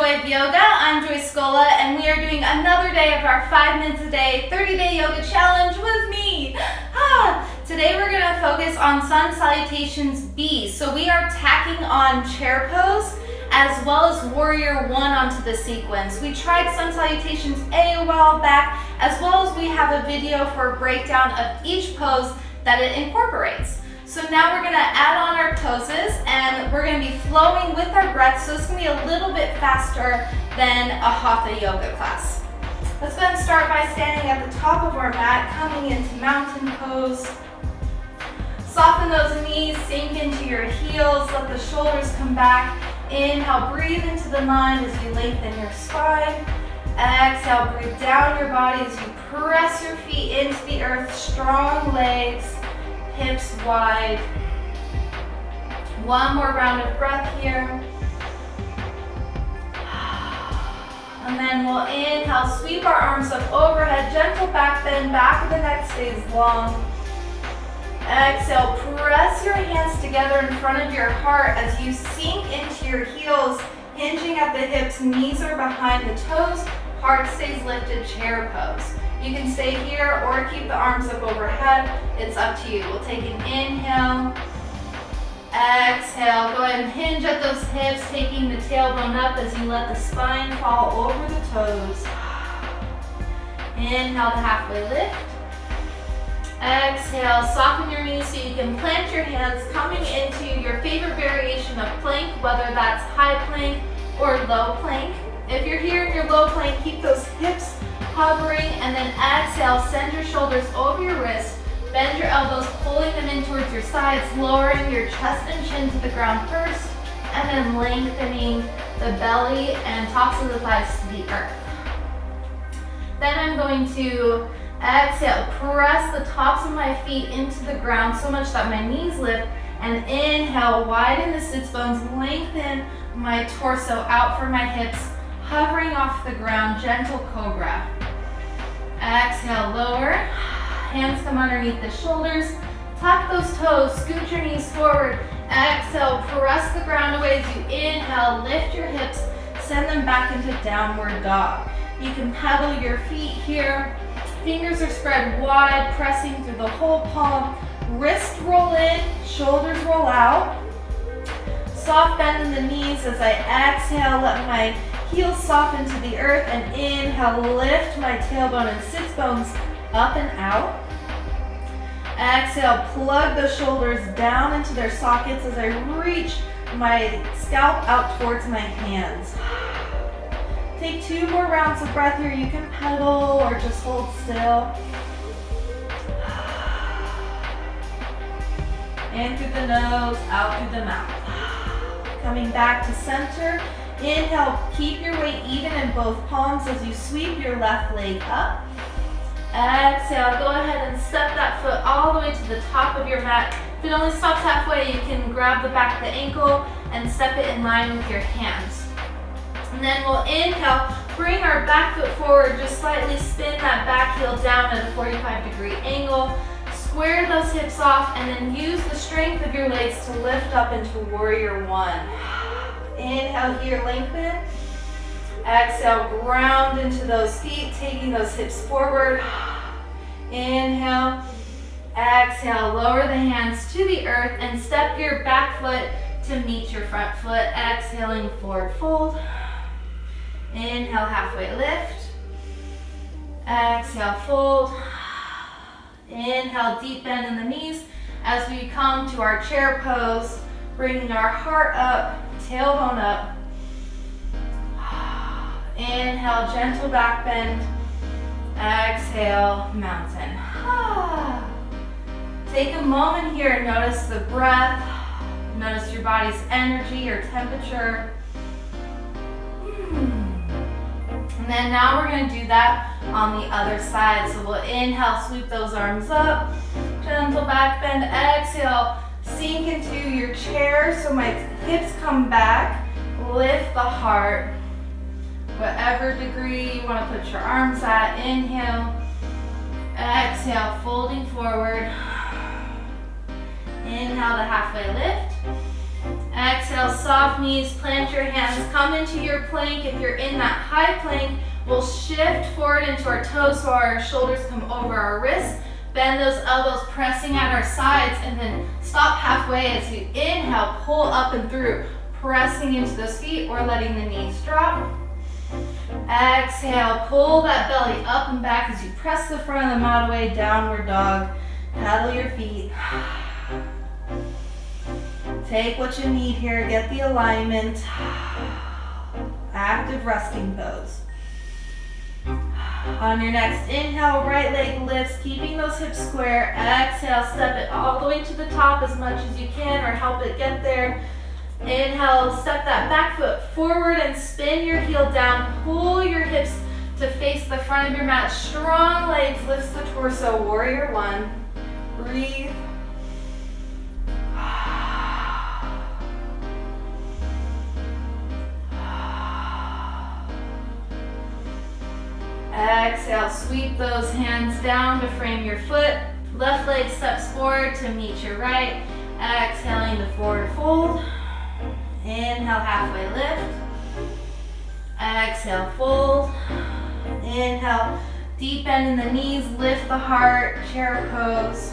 Joy of Yoga. I'm Joy Scola, and we are doing another day of our 5 minutes a day, 30-day yoga challenge with me. Today we're going to focus on Sun Salutations B. So we are tacking on chair pose as well as Warrior 1 onto the sequence. We tried Sun Salutations A a while back, as well as we have a video for a breakdown of each pose that it incorporates. So now we're going to add on our poses and we're going to be flowing with our breath, so it's going to be a little bit faster than a Hatha yoga class. Let's go ahead and start by standing at the top of our mat, coming into mountain pose. Soften those knees, sink into your heels, let the shoulders come back. Inhale, breathe into the mind as you lengthen your spine. Exhale, breathe down your body as you press your feet into the earth, strong legs. Hips wide. One more round of breath here. And then we'll inhale, sweep our arms up overhead, gentle back bend, back of the neck stays long. Exhale, press your hands together in front of your heart as you sink into your heels, hinging at the hips, knees are behind the toes, heart stays lifted, chair pose. You can stay here or keep the arms up overhead. It's up to you. We'll take an inhale. Exhale. Go ahead and hinge at those hips, taking the tailbone up as you let the spine fall over the toes. Inhale to halfway lift. Exhale. Soften your knees so you can plant your hands, coming into your favorite variation of plank, whether that's high plank or low plank. If you're here in your low plank, keep those hips hovering, and then exhale, send your shoulders over your wrists, bend your elbows, pulling them in towards your sides, lowering your chest and chin to the ground first, and then lengthening the belly and tops of the thighs to the earth. Then I'm going to exhale, press the tops of my feet into the ground so much that my knees lift, and inhale, widen the sits bones, lengthen my torso out from my hips, hovering off the ground, gentle cobra. Exhale, lower. Hands come underneath the shoulders. Tuck those toes, scoot your knees forward. Exhale, press the ground away as you inhale, lift your hips, send them back into downward dog. You can pedal your feet here. Fingers are spread wide, pressing through the whole palm. Wrist roll in, shoulders roll out. Soft bend in the knees as I exhale, let my heels soften to the earth, and inhale, lift my tailbone and sits bones up and out. Exhale, plug the shoulders down into their sockets as I reach my scalp out towards my hands. Take 2 more rounds of breath here. You can pedal or just hold still. In through the nose, out through the mouth. Coming back to center. Inhale, keep your weight even in both palms as you sweep your left leg up. Exhale, go ahead and step that foot all the way to the top of your mat. If it only stops halfway, you can grab the back of the ankle and step it in line with your hands. And then we'll inhale, bring our back foot forward, just slightly spin that back heel down at a 45-degree angle. Square those hips off and then use the strength of your legs to lift up into Warrior 1. Inhale here, lengthen. Exhale, ground into those feet, taking those hips forward. Inhale. Exhale, lower the hands to the earth and step your back foot to meet your front foot. Exhaling, forward fold. Inhale, halfway lift. Exhale, fold. Inhale, deep bend in the knees as we come to our chair pose, bringing our heart up, tailbone up. Inhale, gentle back bend. Exhale, mountain. Take a moment here and notice the breath. Notice your body's energy or temperature. And then now we're going to do that on the other side. So we'll inhale, sweep those arms up. Gentle back bend. Exhale, sink into your chair so my hips come back. Lift the heart. Whatever degree you want to put your arms at. Inhale. Exhale, folding forward. Inhale to halfway lift. Exhale, soft knees, plant your hands, come into your plank. If you're in that high plank, we'll shift forward into our toes so our shoulders come over our wrists. Bend those elbows, pressing at our sides, and then stop halfway as you inhale, pull up and through, pressing into those feet or letting the knees drop. Exhale, pull that belly up and back as you press the front of the mat away, downward dog. Paddle your feet. Take what you need here, get the alignment. Active resting pose. On your next inhale, right leg lifts, keeping those hips square. Exhale, step it all the way to the top as much as you can or help it get there. Inhale, step that back foot forward and spin your heel down. Pull your hips to face the front of your mat. Strong legs, lifts the torso. Warrior one. Breathe. Exhale, sweep those hands down to frame your foot. Left leg steps forward to meet your right. Exhaling to forward fold. Inhale, halfway lift. Exhale, fold. Inhale, deep bend in the knees, lift the heart, chair pose.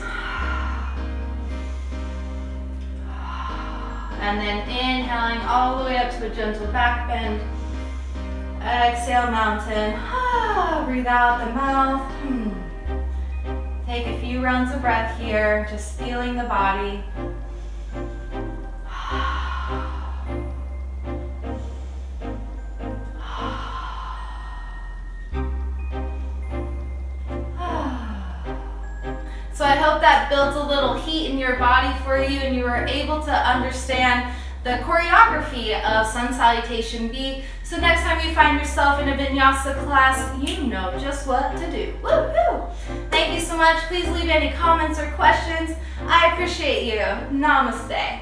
And then inhaling all the way up to a gentle back bend. Exhale, mountain. Breathe out the mouth. Take a few rounds of breath here, just feeling the body. So I hope that built a little heat in your body for you and you were able to understand the choreography of Sun Salutation B. So next time you find yourself in a vinyasa class, you know just what to do. Woo-hoo! Thank you so much. Please leave any comments or questions. I appreciate you. Namaste.